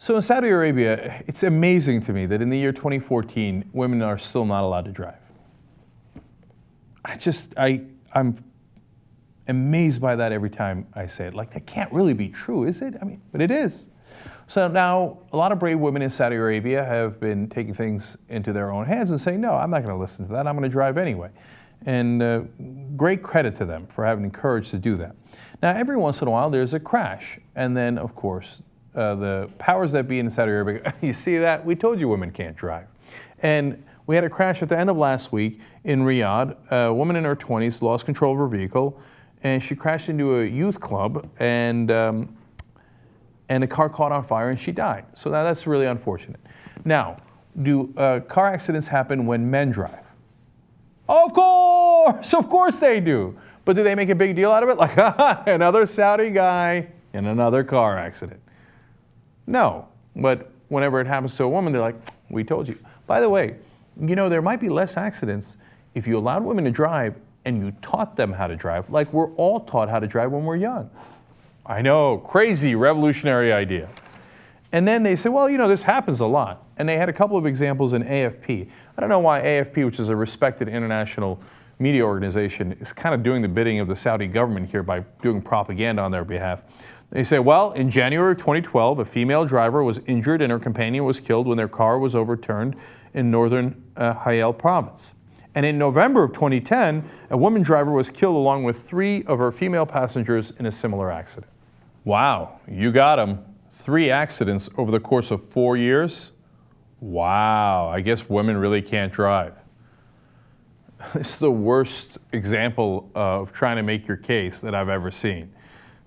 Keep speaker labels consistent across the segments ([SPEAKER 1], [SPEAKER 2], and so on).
[SPEAKER 1] So in Saudi Arabia, it's amazing to me that in the year 2014, women are still not allowed to drive. I'm amazed by that every time I say it. Like, that can't really be true, is it? I mean, but it is. So now a lot of brave women in Saudi Arabia have been taking things into their own hands and saying, no, I'm not going to listen to that. I'm going to drive anyway. And great credit to them for having the courage to do that. Now, every once in a while, there's a crash. And then, of course, the powers that be in Saudi Arabia, you see that? We told you women can't drive. And we had a crash at the end of last week in Riyadh. A woman in her 20s lost control of her vehicle, and she crashed into a youth club, and the car caught on fire, and she died. So now that's really unfortunate. Now, do car accidents happen when men drive? Of course they do. But do they make a big deal out of it? Like, another Saudi guy in another car accident. No, but whenever it happens to a woman, they're like, we told you. By the way, you know, there might be less accidents if you allowed women to drive and you taught them how to drive, like we're all taught how to drive when we're young. I know, crazy, revolutionary idea. And then they say, well, you know, this happens a lot. And they had a couple of examples in AFP. I don't know why AFP, which is a respected international media organization, is kind of doing the bidding of the Saudi government here by doing propaganda on their behalf. They say, well, in January of 2012, a female driver was injured and her companion was killed when their car was overturned in northern Hayel province. And in November of 2010, a woman driver was killed along with 3 of her female passengers in a similar accident. Wow, you got them. 3 accidents over the course of 4 years? Wow, I guess women really can't drive. It's the worst example of trying to make your case that I've ever seen.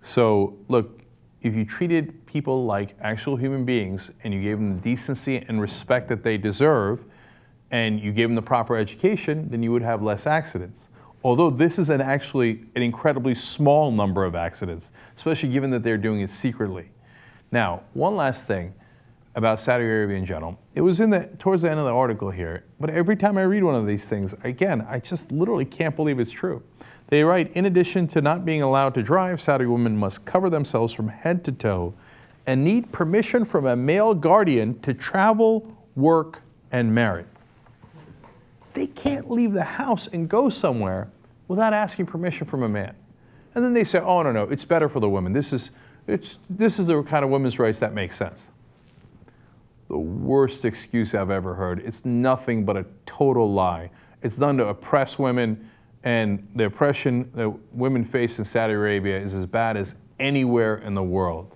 [SPEAKER 1] So look, if you treated people like actual human beings and you gave them the decency and respect that they deserve, and you gave them the proper education, then you would have less accidents. Although this is actually an incredibly small number of accidents, especially given that they're doing it secretly. Now, one last thing about Saudi Arabia in general. It was towards the end of the article here, but every time I read one of these things, again, I just literally can't believe it's true. They write, in addition to not being allowed to drive, Saudi women must cover themselves from head to toe and need permission from a male guardian to travel, work, and marry. They can't leave the house and go somewhere without asking permission from a man. And then they say, oh, no, it's better for the women. This is the kind of women's rights that makes sense. The worst excuse I've ever heard. It's nothing but a total lie. It's done to oppress women, and the oppression that women face in Saudi Arabia is as bad as anywhere in the world.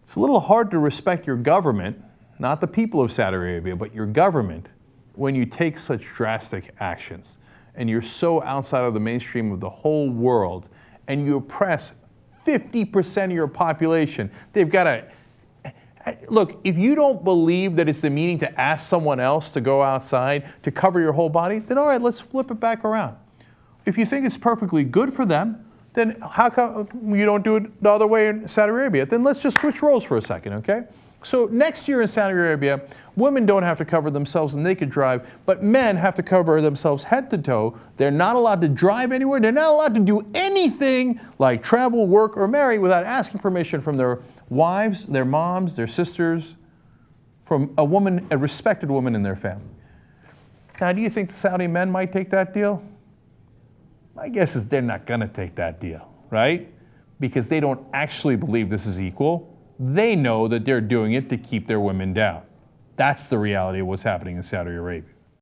[SPEAKER 1] It's a little hard to respect your government, not the people of Saudi Arabia, but your government, when you take such drastic actions and you're so outside of the mainstream of the whole world and you oppress 50% of your population. They've got to, look, if you don't believe that it's the meaning to ask someone else to go outside to cover your whole body, then all right, let's flip it back around. If you think it's perfectly good for them, then how come you don't do it the other way in Saudi Arabia? Then let's just switch roles for a second, okay? So next year in Saudi Arabia, women don't have to cover themselves and they could drive, but men have to cover themselves head to toe. They're not allowed to drive anywhere. They're not allowed to do anything like travel, work, or marry without asking permission from their wives, their moms, their sisters, from a woman, a respected woman in their family. Now, do you think the Saudi men might take that deal? My guess is they're not going to take that deal, right? Because they don't actually believe this is equal. They know that they're doing it to keep their women down. That's the reality of what's happening in Saudi Arabia.